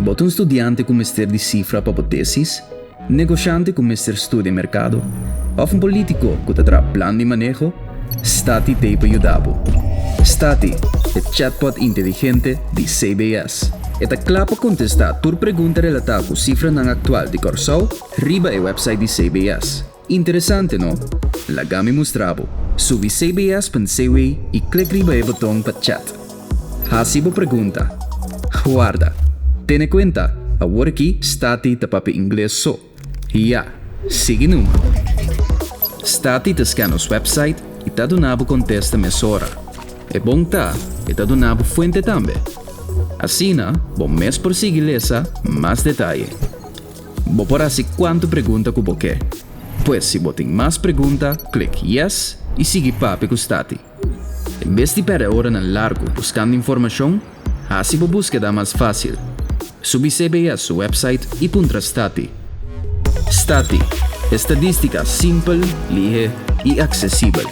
Bota um estudante com mestre de cifra para tesis, negociante com mestre estudo de mercado, ou um político que terá plano de manejo, Stati tem para ajudar. Stati é chatbot inteligente de CBS. Está claro para contestar toda pergunta relatada com cifra não atual de Curaçao, riba é o website de CBS. Interessante, não? Lagami mostrabo. Subi cbs.cw e clique riba o botão para chat. Hasibo pergunta. Guarda. Tene conta, agora aqui Stati está para inglês só. Sigue numa. Stati está no website e está donando contesta mesora. É bom tá, e está donando fonte também. Assim, bom mês por seguir essa, mais detalhe. Vou por assim quanto pergunta que você quer. Pois se você tem mais pergunta, clique yes e siga papo com Stati. Em vez de perder hora no largo buscando informação, assim você busca mais fácil. Subi CBS o website e punta Stati. Stati, estadística simples, lige e acessível.